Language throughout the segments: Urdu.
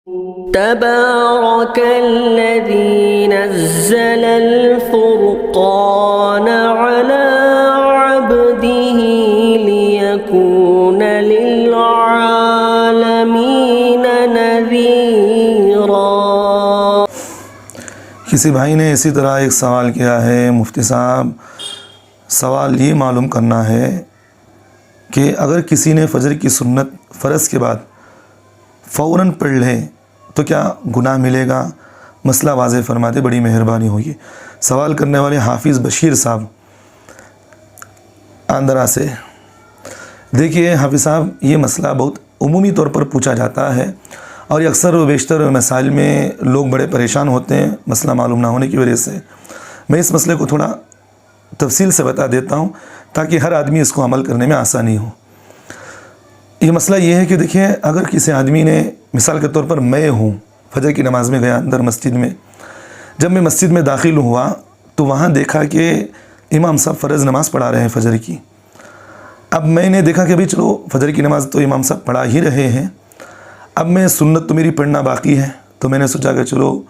تبارك الذي نزل الفرقان على عبده ليكون للعالمين نذيرا۔ کسی بھائی نے اسی طرح ایک سوال کیا ہے، مفتی صاحب سوال یہ معلوم کرنا ہے کہ اگر کسی نے فجر کی سنت فرض کے بعد فوراً پڑھ لے تو کیا گناہ ملے گا؟ مسئلہ واضح فرما دے، بڑی مہربانی ہوگی۔ سوال کرنے والے حافظ بشیر صاحب آندرا سے۔ دیکھیے حافظ صاحب، یہ مسئلہ بہت عمومی طور پر پوچھا جاتا ہے اور یہ اکثر و بیشتر مسائل میں لوگ بڑے پریشان ہوتے ہیں مسئلہ معلوم نہ ہونے کی وجہ سے۔ میں اس مسئلے کو تھوڑا تفصیل سے بتا دیتا ہوں تاکہ ہر آدمی اس کو عمل کرنے میں آسانی ہو۔ یہ مسئلہ یہ ہے کہ دیکھیں، اگر کسی آدمی نے مثال کے طور پر میں ہوں، فجر کی نماز میں گیا اندر مسجد میں، جب میں مسجد میں داخل ہوا تو وہاں دیکھا کہ امام صاحب فرض نماز پڑھا رہے ہیں فجر کی۔ اب میں نے دیکھا کہ بھئی چلو فجر کی نماز تو امام صاحب پڑھا ہی رہے ہیں، اب میں سنت تو میری پڑھنا باقی ہے، تو میں نے سوچا کہ چلو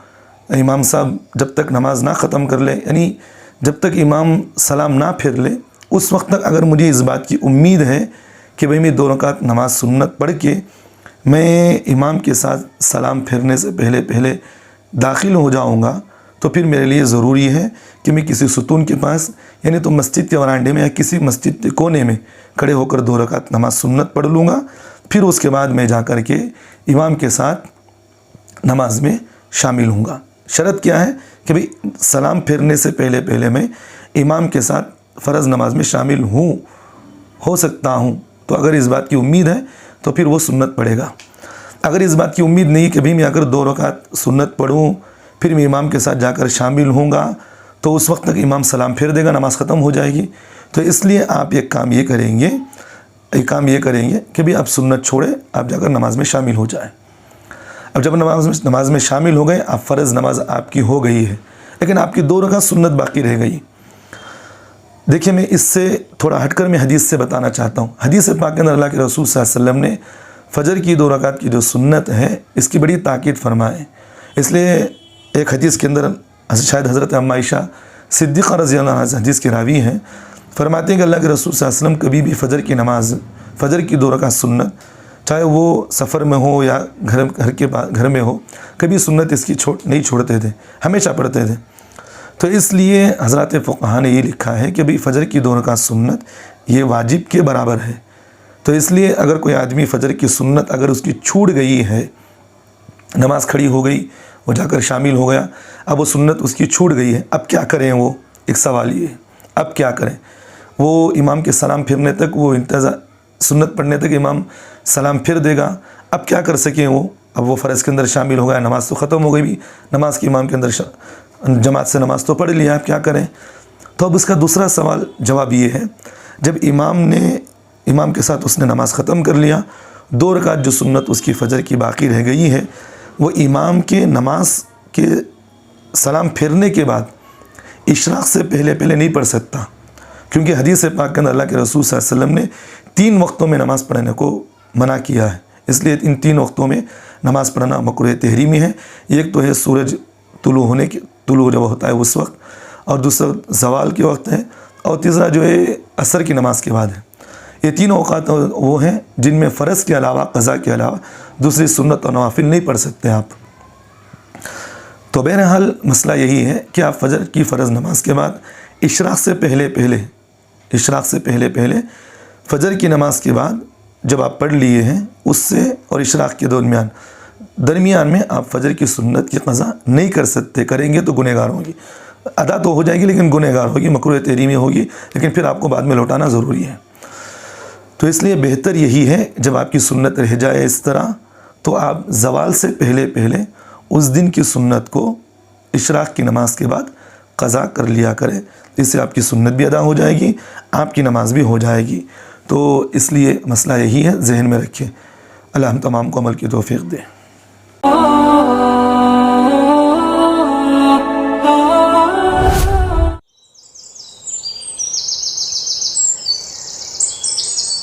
امام صاحب جب تک نماز نہ ختم کر لے، یعنی جب تک امام سلام نہ پھیر لے، اس وقت تک اگر مجھے اس بات کی امید ہے کہ بھئی میں 2 رکعت نماز سنت پڑھ کے میں امام کے ساتھ سلام پھیرنے سے پہلے داخل ہو جاؤں گا، تو پھر میرے لیے ضروری ہے کہ میں کسی ستون کے پاس، یعنی تو مسجد کے ورانڈے میں یا کسی مسجد کے کونے میں کھڑے ہو کر 2 رکعت نماز سنت پڑھ لوں گا، پھر اس کے بعد میں جا کر کے امام کے ساتھ نماز میں شامل ہوں گا۔ شرط کیا ہے کہ بھئی سلام پھیرنے سے پہلے میں امام کے ساتھ فرض نماز میں شامل ہو سکتا ہوں، تو اگر اس بات کی امید ہے تو پھر وہ سنت پڑھے گا۔ اگر اس بات کی امید نہیں کہ بھی میں اگر 2 رکعت سنت پڑھوں پھر میں امام کے ساتھ جا کر شامل ہوں گا، تو اس وقت تک امام سلام پھیر دے گا، نماز ختم ہو جائے گی۔ تو اس لیے آپ ایک کام یہ کریں گے کہ بھی آپ سنت چھوڑیں، آپ جا کر نماز میں شامل ہو جائیں۔ اب جب نماز میں شامل ہو گئے، آپ فرض نماز آپ کی ہو گئی ہے، لیکن آپ کی 2 رکعت سنت باقی رہ گئی۔ دیکھیے، میں اس سے تھوڑا ہٹ کر میں حدیث سے بتانا چاہتا ہوں۔ حدیث پاک کے اندر اللہ کے رسول صلی اللہ علیہ وسلم نے فجر کی 2 رکعت کی جو سنت ہے اس کی بڑی تاکید فرمائے۔ اس لیے ایک حدیث کے اندر شاید حضرت ام عائشہ صدیقہ رضی اللہ عنہا حدیث کے راوی ہیں، فرماتے ہیں کہ اللہ کے رسول صلی اللہ علیہ وسلم کبھی بھی فجر کی 2 رکعت سنت، چاہے وہ سفر میں ہو یا گھر میں ہو، کبھی سنت اس کی نہیں چھوڑتے تھے، ہمیشہ پڑھتے تھے۔ تو اس لیے حضرات فقہا نے یہ لکھا ہے کہ بھئی فجر کی 2 رکعت سنت یہ واجب کے برابر ہے۔ تو اس لیے اگر کوئی آدمی فجر کی سنت اگر اس کی چھوٹ گئی ہے، نماز کھڑی ہو گئی، وہ جا کر شامل ہو گیا، اب وہ سنت اس کی چھوٹ گئی ہے، اب کیا کریں؟ وہ ایک سوال یہ ہے، اب کیا کریں؟ وہ امام کے سلام پھرنے تک وہ انتظار، سنت پڑھنے تک امام سلام پھر دے گا، اب کیا کر سکیں وہ؟ اب وہ فرض کے اندر شامل ہو گیا، نماز تو ختم ہو گئی بھی، نماز کے امام کے اندر جماعت سے نماز تو پڑھ لیا، اب کیا کریں؟ تو اب اس کا دوسرا سوال جواب یہ ہے، جب امام کے ساتھ اس نے نماز ختم کر لیا، 2 رکعت جو سنت اس کی فجر کی باقی رہ گئی ہے، وہ امام کے نماز کے سلام پھیرنے کے بعد اشراق سے پہلے نہیں پڑھ سکتا، کیونکہ حدیث پاک کے اندر اللہ کے رسول صلی اللہ علیہ وسلم نے 3 وقتوں میں نماز پڑھنے کو منع کیا ہے۔ اس لیے ان 3 وقتوں میں نماز پڑھنا مکروہ تحریمی ہے۔ ایک تو ہے سورج طلوع جب ہوتا ہے اس وقت، اور دوسرا زوال کے وقت ہے، اور تیسرا جو ہے عصر کی نماز کے بعد ہے۔ یہ 3 اوقات وہ ہیں جن میں فرض کے علاوہ، قضا کے علاوہ دوسری سنت اور نوافل نہیں پڑھ سکتے آپ۔ تو بہرحال مسئلہ یہی ہے کہ آپ فجر کی فرض نماز کے بعد اشراق سے پہلے فجر کی نماز کے بعد جب آپ پڑھ لیے ہیں، اس سے اور اشراق کے درمیان میں آپ فجر کی سنت کی قضا نہیں کر سکتے، کریں گے تو گنہگار ہوگی، ادا تو ہو جائے گی لیکن گنہگار ہوگی، مکروہ تحریمی ہوگی، لیکن پھر آپ کو بعد میں لوٹانا ضروری ہے۔ تو اس لیے بہتر یہی ہے جب آپ کی سنت رہ جائے اس طرح، تو آپ زوال سے پہلے اس دن کی سنت کو اشراق کی نماز کے بعد قضا کر لیا کریں، اس سے آپ کی سنت بھی ادا ہو جائے گی، آپ کی نماز بھی ہو جائے گی۔ تو اس لیے مسئلہ یہی ہے، ذہن میں رکھیں۔ اللہ ہم تمام کو عمل کی توفیق دے۔